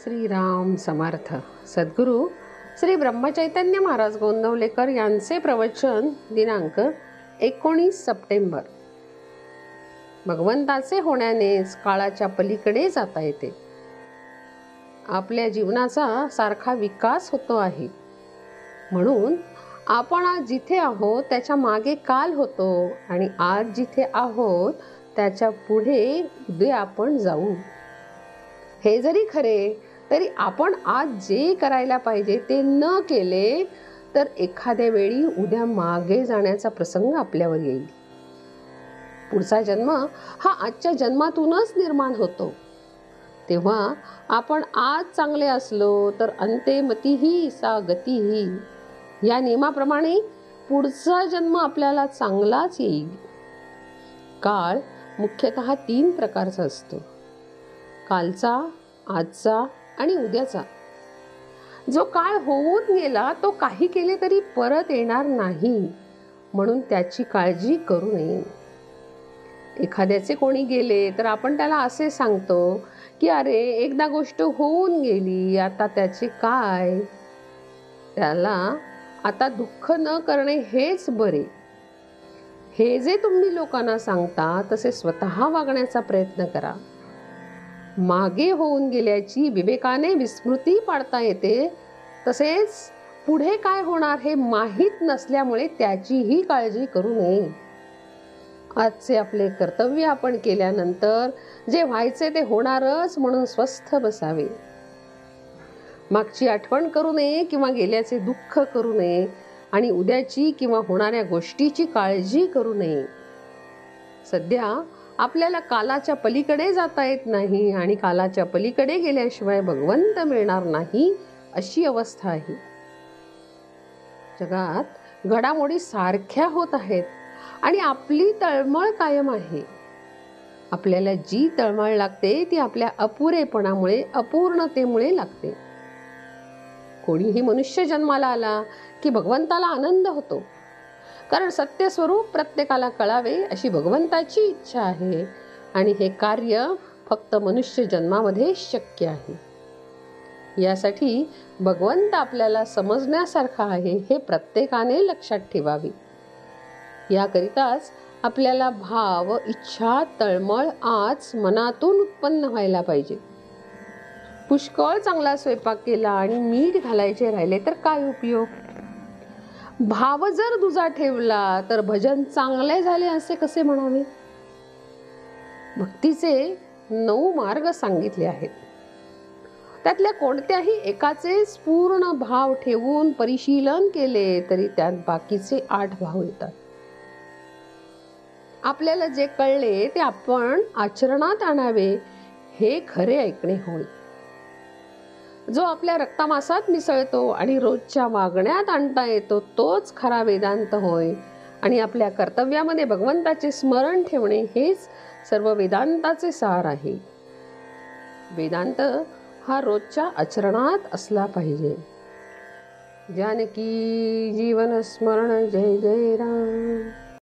श्रीराम समर्थ. सद्गुरू श्री ब्रह्मचैतन्य महाराज गोंदवलेकर यांचे प्रवचन दिनांक 19 सप्टेंबर. भगवंताचे होण्यानेच काळाच्या पलीकडे जाता येते. आपल्या जीवनाचा सारखा विकास होतो आहे. म्हणून आपण आज जिथे आहोत त्याच्या मागे काल होतो आणि आज जिथे आहोत त्याच्या पुढे उद्या आपण जाऊ. हे जरी खरे तरी आपण आज जे करायला पाहिजे ते न केले तर एखाद्या वेळी उद्या मागे जाण्याचा प्रसंग आपल्यावर येईल. पुढचा जन्म हा आजच्या जन्मातूनच निर्माण होतो. तेव्हा आपण आज चांगले असलो तर अंते मतिही सा गतिही या नियमाप्रमाणे पुढचा जन्म आपल्याला चांगलाच येईल. काळ मुख्यतः 3 प्रकारचा असतो: कालचा, आजचा आणि उद्याचा. जो काळ होऊन गेला तो काही केले तरी परत येणार नाही, म्हणून त्याची काळजी करू नये. एखाद्याचे कोणी गेले तर आपण त्याला असे सांगतो की अरे एकदा गोष्ट होऊन गेली, आता त्याचे काय. त्याला आता दुःख न करणे हेच बरे. हे जे तुम्ही लोकांना सांगता तसे स्वतः वागण्याचा प्रयत्न करा. मागे होऊन गेल्याची विवेकाने विस्मृती पाडता येते, तसेच पुढे काय होणार हे माहीत नसल्यामुळे त्याचीही काळजी करू नये. आजचे आपले कर्तव्य आपण केल्यानंतर जे व्हायचे ते होणारच म्हणून स्वस्थ बसावे. मागची आठवण करू नये किंवा गेल्याचे दुःख करू नये आणि उद्याची किंवा होणाऱ्या गोष्टीची काळजी करू नये. सध्या आपल्याला कालाच्या पलीकडे जाता येत नाही आणि कालाच्या पलीकडे गेल्याशिवाय भगवंत मिळणार नाही अशी अवस्था आहे. जगात घडामोडी सारख्या होत आहेत आणि आपली तळमळ कायम आहे. आपल्याला जी तळमळ लागते ती आपल्या अपुरेपणामुळे, अपूर्णतेमुळे लागते. कोणीही मनुष्य जन्माला आला की भगवंताला आनंद होतो, कारण सत्य स्वरूप प्रत्येकाला कळावे अशी भगवंताची इच्छा आहे आणि हे कार्य फक्त मनुष्य जन्मामध्ये शक्य आहे. यासाठी भगवंत आपल्याला समजण्यासारखा आहे हे प्रत्येकाने लक्षात ठेवावे. याकरिताच आपल्याला भाव, इच्छा, तळमळ आज मनातून उत्पन्न व्हायला पाहिजे. पुष्कळ चांगला स्वयंपाक केला आणि मीठ घालायचे राहिले तर काय उपयोग. भाव जर दुजा ठेवला तर भजन चांगले झाले असे कसे म्हणावे. भक्तीचे 9 मार्ग सांगितले आहेत. त्यातल्या कोणत्याही एकाचेच पूर्ण भाव ठेवून परिशीलन केले तरी त्यात बाकीचे 8 भाव येतात. आपल्याला जे कळले ते आपण आचरणात आणावे हे खरे ऐकणे होय. जो आपल्या रक्तामासात मिसळतो आणि रोजच्या वागण्यात आणता येतो तोच खरा वेदांत होय. आणि आपल्या कर्तव्यामध्ये भगवंताचे स्मरण ठेवणे हेच सर्व वेदांताचे सार आहे. वेदांत हा रोजच्या आचरणात असला पाहिजे. जानकी जीवन स्मरण जय जय राम.